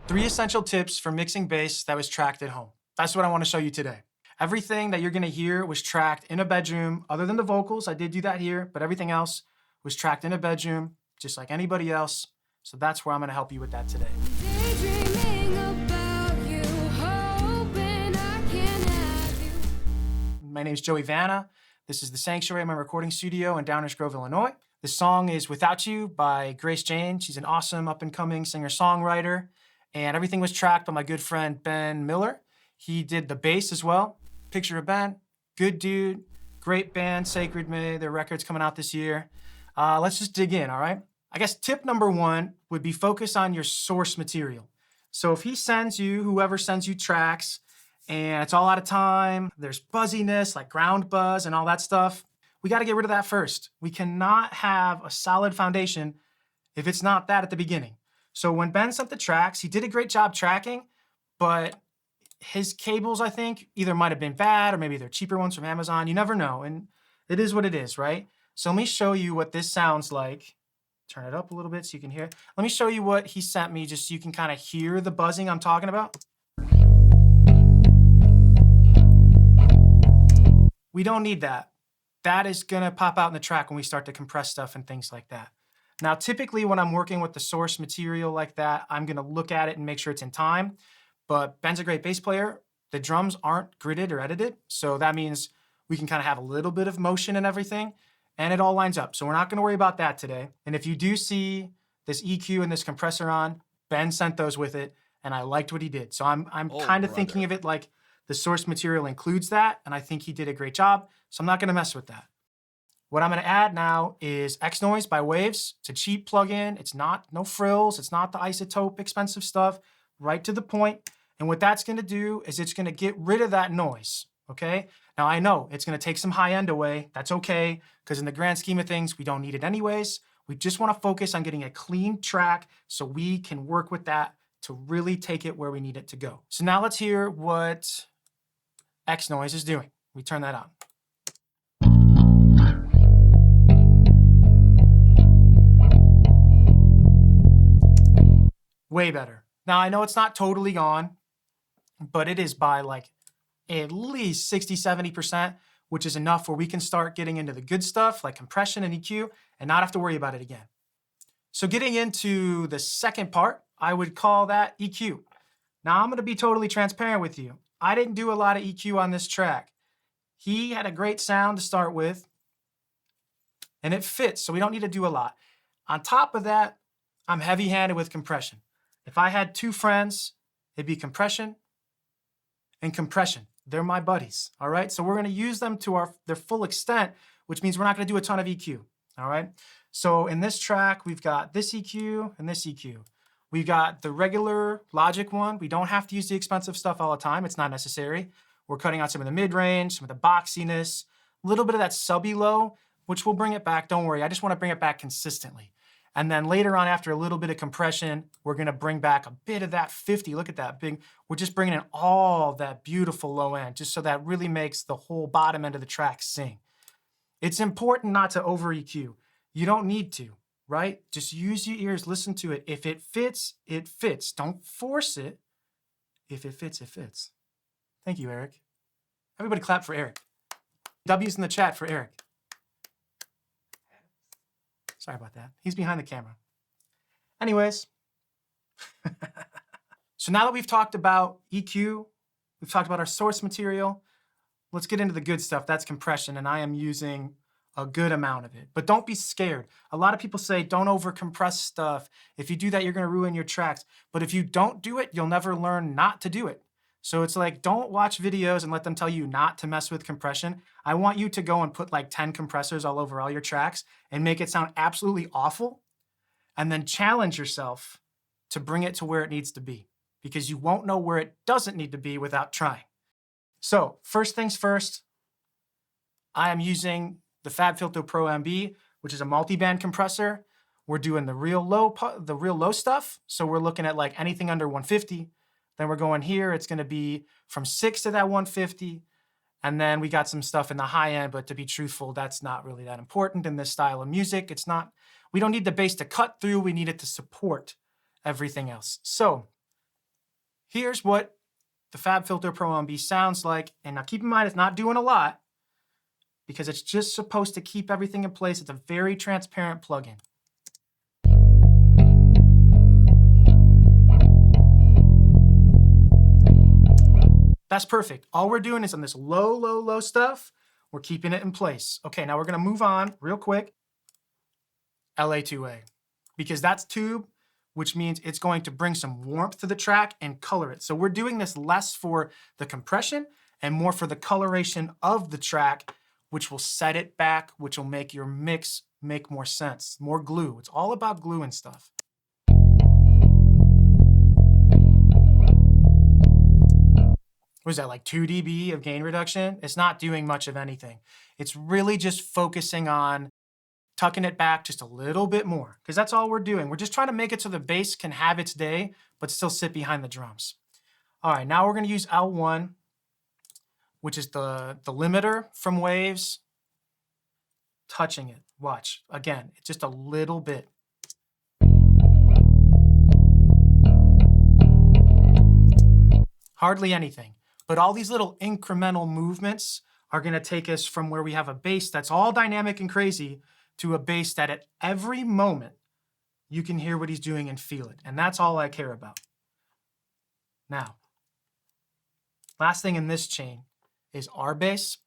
3 essential tips for mixing bass that was tracked at home. That's what I want to show you today. Everything that you're going to hear was tracked in a bedroom, other than the vocals. I did do that here, but everything else was tracked in a bedroom, just like anybody else. So that's where I'm going to help you with that today. My name is Joey Vanna. This is The Sanctuary, my recording studio in Downers Grove, Illinois. The song is Without You by Grace Jane. She's an awesome up-and-coming singer-songwriter. And everything was tracked by my good friend, Ben Miller. He did the bass as well. Picture of Ben, good dude, great band, Sacred May. Their record's coming out this year. Let's just dig in, all right? I guess tip number 1 would be focus on your source material. So if he sends you, whoever sends you tracks, and it's all out of time, there's buzziness, like ground buzz and all that stuff, we gotta get rid of that first. We cannot have a solid foundation if it's not that at the beginning. So when Ben sent the tracks, he did a great job tracking, but his cables, I think, either might have been bad or maybe they're cheaper ones from Amazon. You never know, and it is what it is, right? So let me show you what this sounds like. Turn it up a little bit so you can hear. Let me show you what he sent me just so you can kind of hear the buzzing I'm talking about. We don't need that. That is gonna pop out in the track when we start to compress stuff and things like that. Now, typically when I'm working with the source material like that, I'm gonna look at it and make sure it's in time. But Ben's a great bass player. The drums aren't gridded or edited. So that means we can kind of have a little bit of motion and everything, and it all lines up. So we're not gonna worry about that today. And if you do see this EQ and this compressor on, Ben sent those with it, and I liked what he did. So I'm kind of thinking of it like the source material includes that, and I think he did a great job. So I'm not gonna mess with that. What I'm gonna add now is NOIZ by Waves. It's a cheap plugin. It's not, no frills. It's not the isotope expensive stuff, right to the point. And what that's gonna do is it's gonna get rid of that noise, okay? Now I know it's gonna take some high end away. That's okay, because in the grand scheme of things, we don't need it anyways. We just wanna focus on getting a clean track so we can work with that to really take it where we need it to go. So now let's hear what NOIZ is doing. We turn that on. Way better. Now I know it's not totally gone, but it is by like at least 60, 70%, which is enough where we can start getting into the good stuff like compression and EQ and not have to worry about it again. So getting into the second part, I would call that EQ. Now I'm gonna be totally transparent with you. I didn't do a lot of EQ on this track. He had a great sound to start with, and it fits, so we don't need to do a lot. On top of that, I'm heavy-handed with compression. If I had 2 friends, it'd be compression and compression. They're my buddies, all right? So we're gonna use them to their full extent, which means we're not gonna do a ton of EQ, all right? So in this track, we've got this EQ and this EQ. We've got the regular Logic one. We don't have to use the expensive stuff all the time. It's not necessary. We're cutting out some of the mid-range, some of the boxiness, a little bit of that subby low, which we'll bring it back. Don't worry, I just wanna bring it back consistently. And then later on, after a little bit of compression, we're gonna bring back a bit of that 50. Look at that big, we're just bringing in all that beautiful low end, just so that really makes the whole bottom end of the track sing. It's important not to over EQ. You don't need to, right? Just use your ears, listen to it. If it fits, it fits. Don't force it. If it fits, it fits. Thank you, Eric. Everybody clap for Eric. W's in the chat for Eric. Sorry about that. He's behind the camera. Anyways. So now that we've talked about EQ, we've talked about our source material, let's get into the good stuff. That's compression, and I am using a good amount of it. But don't be scared. A lot of people say don't over compress stuff. If you do that, you're gonna ruin your tracks. But if you don't do it, you'll never learn not to do it. So it's like, don't watch videos and let them tell you not to mess with compression. I want you to go and put like 10 compressors all over all your tracks and make it sound absolutely awful, and then challenge yourself to bring it to where it needs to be, because you won't know where it doesn't need to be without trying. So first things first, I am using the FiveOhThree Pro MB, which is a multi-band compressor. We're doing the real low stuff. So we're looking at like anything under 150. Then we're going here, it's gonna be from 6 to that 150. And then we got some stuff in the high end, but to be truthful, that's not really that important in this style of music. We don't need the bass to cut through, we need it to support everything else. So here's what the FabFilter Pro MB sounds like. And now keep in mind, it's not doing a lot because it's just supposed to keep everything in place. It's a very transparent plugin. That's perfect. All we're doing is on this low, low, low stuff, we're keeping it in place. Okay, now we're gonna move on real quick. LA2A, because that's tube, which means it's going to bring some warmth to the track and color it. So we're doing this less for the compression and more for the coloration of the track, which will set it back, which will make your mix make more sense. More glue. It's all about glue and stuff. What is that, like 2 dB of gain reduction? It's not doing much of anything. It's really just focusing on tucking it back just a little bit more, because that's all we're doing. We're just trying to make it so the bass can have its day, but still sit behind the drums. All right, now we're gonna use L1, which is the limiter from Waves, touching it. Watch, again, it's just a little bit. Hardly anything. But all these little incremental movements are gonna take us from where we have a bass that's all dynamic and crazy to a bass that at every moment you can hear what he's doing and feel it. And that's all I care about. Now, last thing in this chain is our bass.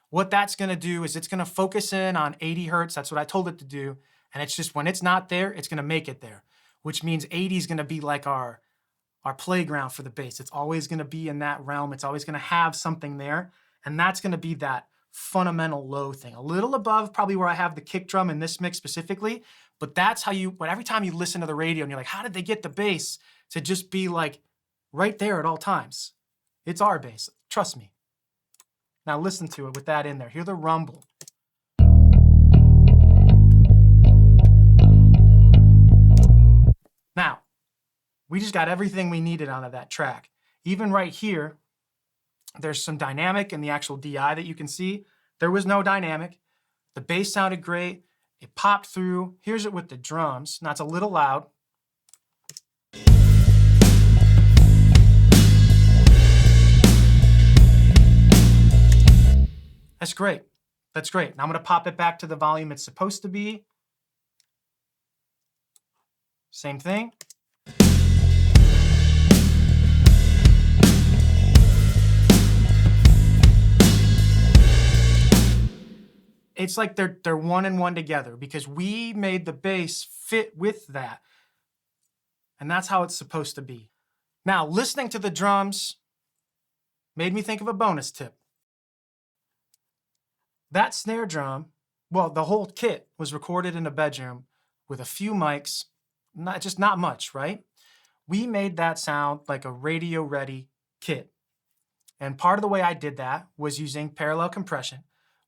What that's gonna do is it's gonna focus in on 80 Hertz. That's what I told it to do. And it's just when it's not there, it's gonna make it there, which means 80 is gonna be like our playground for the bass. It's always gonna be in that realm. It's always gonna have something there. And that's gonna be that fundamental low thing. A little above probably where I have the kick drum in this mix specifically, but that's how but every time you listen to the radio and you're like, how did they get the bass to just be like right there at all times? It's our bass, trust me. Now listen to it with that in there. Hear the rumble. Now, we just got everything we needed out of that track. Even right here, there's some dynamic in the actual DI that you can see. There was no dynamic. The bass sounded great. It popped through. Here's it with the drums. Now it's a little loud. That's great. That's great. Now I'm gonna pop it back to the volume it's supposed to be. Same thing. It's like they're one and one together because we made the bass fit with that. And that's how it's supposed to be. Now, listening to the drums made me think of a bonus tip. That snare drum, well, the whole kit was recorded in a bedroom with a few mics, not much, right? We made that sound like a radio-ready kit. And part of the way I did that was using parallel compression,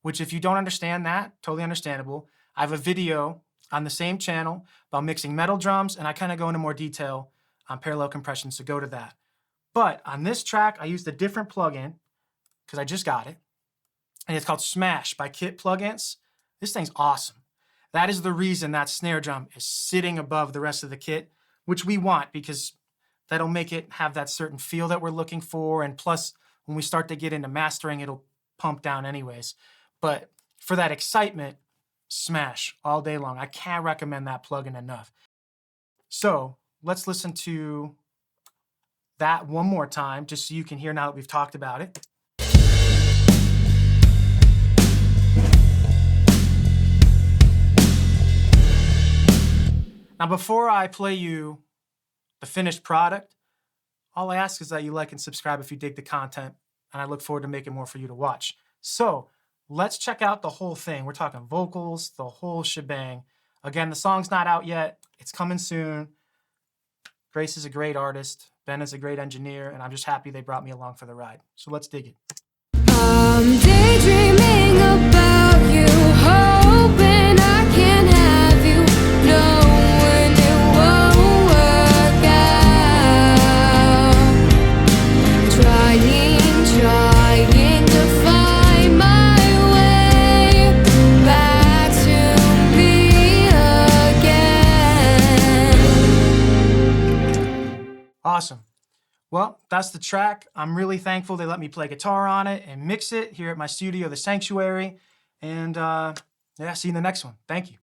which if you don't understand that, totally understandable. I have a video on the same channel about mixing metal drums, and I kind of go into more detail on parallel compression, so go to that. But on this track, I used a different plugin because I just got it, and it's called Smash by Kit Plugins. This thing's awesome. That is the reason that snare drum is sitting above the rest of the kit, which we want because that'll make it have that certain feel that we're looking for, and plus, when we start to get into mastering, it'll pump down anyways. But for that excitement, Smash all day long. I can't recommend that plugin enough. So let's listen to that one more time, just so you can hear now that we've talked about it. Now, before I play you the finished product, all I ask is that you like and subscribe if you dig the content, and I look forward to making more for you to watch. So let's check out the whole thing. We're talking vocals, the whole shebang. Again, the song's not out yet. It's coming soon. Grace is a great artist. Ben is a great engineer, and I'm just happy they brought me along for the ride. So let's dig it. I'm daydreaming about you, hoping I can have you, knowing it won't work out. Trying to find my way back to me again. Awesome. Well, that's the track. I'm really thankful they let me play guitar on it and mix it here at my studio, The Sanctuary. And yeah, see you in the next one. Thank you.